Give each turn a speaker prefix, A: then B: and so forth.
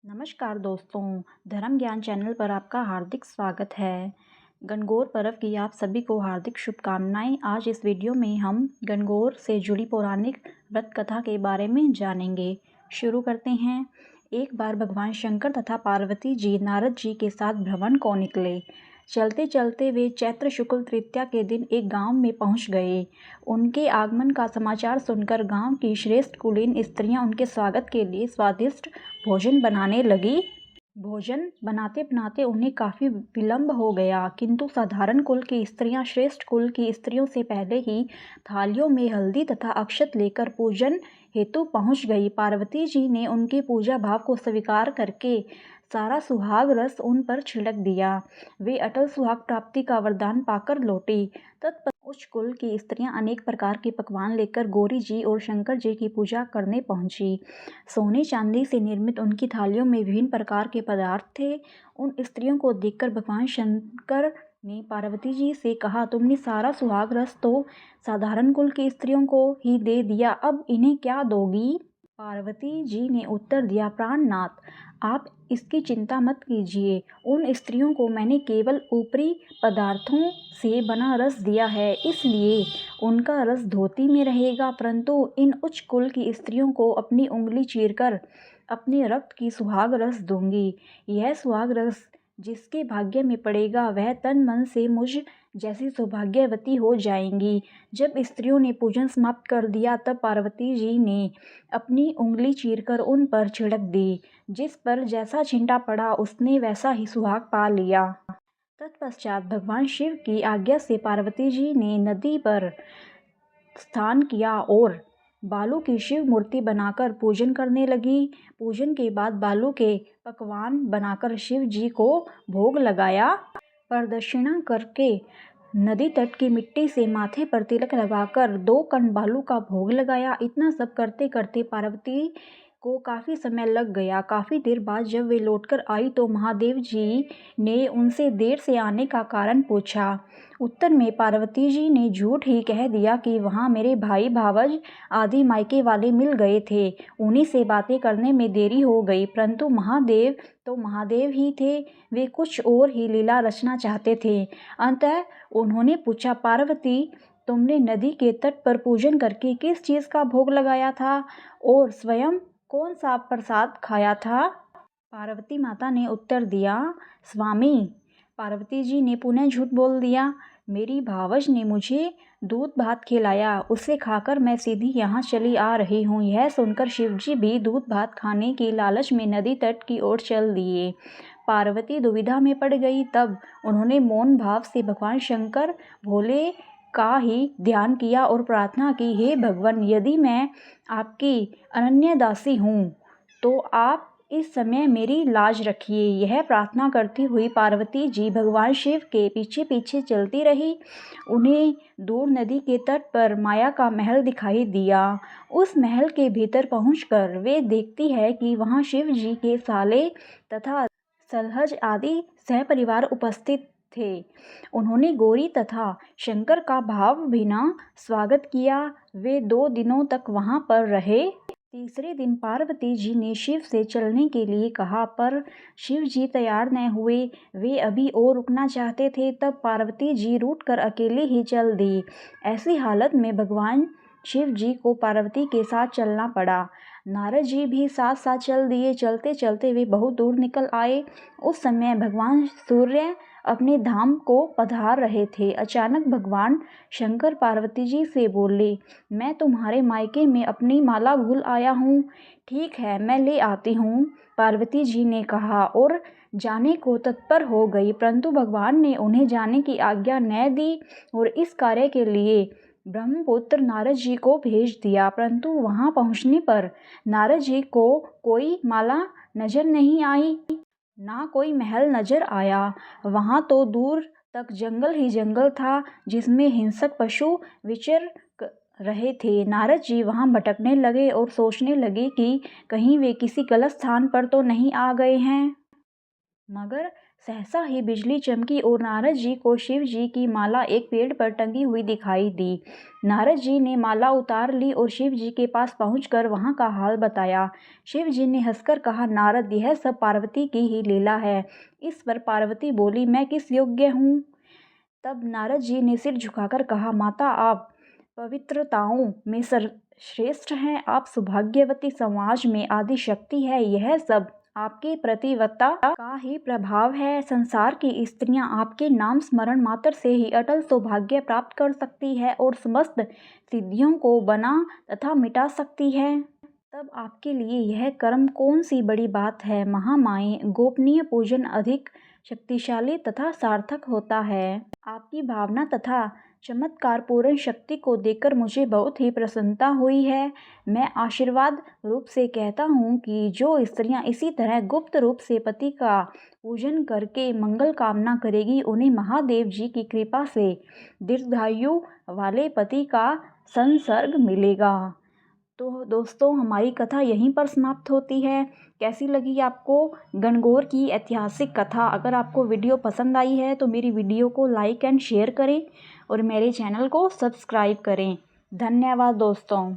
A: नमस्कार दोस्तों, धर्म ज्ञान चैनल पर आपका हार्दिक स्वागत है। गणगौर पर्व की आप सभी को हार्दिक शुभकामनाएं। आज इस वीडियो में हम गणगौर से जुड़ी पौराणिक व्रत कथा के बारे में जानेंगे। शुरू करते हैं। एक बार भगवान शंकर तथा पार्वती जी नारद जी के साथ भ्रमण को निकले। चलते चलते वे चैत्र शुक्ल तृतीया के दिन एक गांव में पहुंच गए। उनके आगमन का समाचार सुनकर गांव की श्रेष्ठ कुलीन स्त्रियां उनके स्वागत के लिए स्वादिष्ट भोजन बनाने लगी। भोजन बनाते बनाते उन्हें काफ़ी विलंब हो गया, किंतु साधारण कुल की स्त्रियां श्रेष्ठ कुल की स्त्रियों से पहले ही थालियों में हल्दी तथा अक्षत लेकर पूजन हेतु पहुंच गई। पार्वती जी ने उनके पूजा भाव को स्वीकार करके सारा सुहाग रस उन पर छिड़क दिया। वे अटल सुहाग प्राप्ति का वरदान पाकर लौटी। तत्पश्चात उच्च कुल की स्त्रियां अनेक प्रकार के पकवान लेकर गौरी जी और शंकर जी की पूजा करने पहुंची। सोने चांदी से निर्मित उनकी थालियों में विभिन्न प्रकार के पदार्थ थे। उन स्त्रियों को देखकर भगवान शंकर ने पार्वती जी से कहा, तुमने सारा सुहाग रस तो साधारण कुल की स्त्रियों को ही दे दिया, अब इन्हें क्या दोगी? पार्वती जी ने उत्तर दिया, प्राणनाथ, आप इसकी चिंता मत कीजिए। उन स्त्रियों को मैंने केवल ऊपरी पदार्थों से बना रस दिया है, इसलिए उनका रस धोती में रहेगा, परंतु इन उच्च कुल की स्त्रियों को अपनी उंगली चीरकर अपने रक्त की सुहाग रस दूंगी। यह सुहाग रस जिसके भाग्य में पड़ेगा वह तन मन से मुझ जैसी सौभाग्यवती हो जाएंगी। जब स्त्रियों ने पूजन समाप्त कर दिया तब पार्वती जी ने अपनी उंगली चीरकर उन पर छिड़क दी। जिस पर जैसा छींटा पड़ा उसने वैसा ही सुहाग पा लिया। तत्पश्चात भगवान शिव की आज्ञा से पार्वती जी ने नदी पर स्नान किया और बालू की शिव मूर्ति बनाकर पूजन करने लगी। पूजन के बाद बालू के पकवान बनाकर शिव जी को भोग लगाया। प्रदक्षिणा करके नदी तट की मिट्टी से माथे पर तिलक लगाकर 2 कण बालू का भोग लगाया। इतना सब करते करते पार्वती को काफ़ी समय लग गया। काफ़ी देर बाद जब वे लौटकर आई तो महादेव जी ने उनसे देर से आने का कारण पूछा। उत्तर में पार्वती जी ने झूठ ही कह दिया कि वहाँ मेरे भाई भावज आदि मायके वाले मिल गए थे, उन्हीं से बातें करने में देरी हो गई। परंतु महादेव तो महादेव ही थे, वे कुछ और ही लीला रचना चाहते थे। अतः उन्होंने पूछा, पार्वती, तुमने नदी के तट पर पूजन करके किस चीज़ का भोग लगाया था और स्वयं कौन सा प्रसाद खाया था? पार्वती माता ने उत्तर दिया, स्वामी, पार्वती जी ने पुनः झूठ बोल दिया। मेरी भावज ने मुझे दूध भात खिलाया, उसे खाकर मैं सीधी यहाँ चली आ रही हूँ। यह सुनकर शिवजी भी दूध भात खाने की लालच में नदी तट की ओर चल दिए। पार्वती दुविधा में पड़ गई। तब उन्होंने मौन भाव से भगवान शंकर भोले का ही ध्यान किया और प्रार्थना की, हे भगवान, यदि मैं आपकी अनन्य दासी हूँ तो आप इस समय मेरी लाज रखिए। यह प्रार्थना करती हुई पार्वती जी भगवान शिव के पीछे पीछे चलती रही। उन्हें दूर नदी के तट पर माया का महल दिखाई दिया। उस महल के भीतर पहुंचकर वे देखती है कि वहां शिव जी के साले तथा सलहज आदि सहपरिवार उपस्थित थे। उन्होंने गौरी तथा शंकर का भावभीना स्वागत किया। वे 2 दिनों तक वहां पर रहे। तीसरे दिन पार्वती जी ने शिव से चलने के लिए कहा, पर शिव जी तैयार न हुए। वे अभी और रुकना चाहते थे। तब पार्वती जी रूठकर अकेले ही चल दी। ऐसी हालत में भगवान शिव जी को पार्वती के साथ चलना पड़ा। नारद जी भी साथ साथ चल दिए। चलते चलते वे बहुत दूर निकल आए। उस समय भगवान सूर्य अपने धाम को पधार रहे थे। अचानक भगवान शंकर पार्वती जी से बोले, मैं तुम्हारे मायके में अपनी माला भूल आया हूँ। ठीक है, मैं ले आती हूँ, पार्वती जी ने कहा और जाने को तत्पर हो गई। परंतु भगवान ने उन्हें जाने की आज्ञा न दी और इस कार्य के लिए ब्रह्मपुत्र नारद जी को भेज दिया। परंतु वहां पहुंचने पर नारद जी को कोई माला नजर नहीं आई, ना कोई महल नजर आया। वहां तो दूर तक जंगल ही जंगल था जिसमें हिंसक पशु विचर रहे थे। नारद जी वहां भटकने लगे और सोचने लगे कि कहीं वे किसी गलत स्थान पर तो नहीं आ गए हैं। मगर सहसा ही बिजली चमकी और नारद जी को शिव जी की माला एक पेड़ पर टंगी हुई दिखाई दी। नारद जी ने माला उतार ली और शिव जी के पास पहुंचकर वहां का हाल बताया। शिव जी ने हंसकर कहा, नारद, यह सब पार्वती की ही लीला है। इस पर पार्वती बोली, मैं किस योग्य हूँ? तब नारद जी ने सिर झुकाकर कहा, माता, आप पवित्रताओं में श्रेष्ठ हैं। आप सौभाग्यवती, समाज में आदि शक्ति है। यह सब आपकी प्रतिवत्ता का ही प्रभाव है। संसार की स्त्रियां आपके नाम स्मरण मात्र से ही अटल सौभाग्य प्राप्त कर सकती है और समस्त सिद्धियों को बना तथा मिटा सकती है। तब आपके लिए यह कर्म कौन सी बड़ी बात है? महामाये, गोपनीय पूजन अधिक शक्तिशाली तथा सार्थक होता है। आपकी भावना तथा चमत्कारपूर्ण शक्ति को देखकर मुझे बहुत ही प्रसन्नता हुई है। मैं आशीर्वाद रूप से कहता हूँ कि जो स्त्रियाँ इसी तरह गुप्त रूप से पति का पूजन करके मंगल कामना करेगी, उन्हें महादेव जी की कृपा से दीर्घायु वाले पति का संसर्ग मिलेगा। तो दोस्तों, हमारी कथा यहीं पर समाप्त होती है। कैसी लगी आपको गणगौर की ऐतिहासिक कथा? अगर आपको वीडियो पसंद आई है तो मेरी वीडियो को लाइक एंड शेयर करें और मेरे चैनल को सब्सक्राइब करें। धन्यवाद दोस्तों।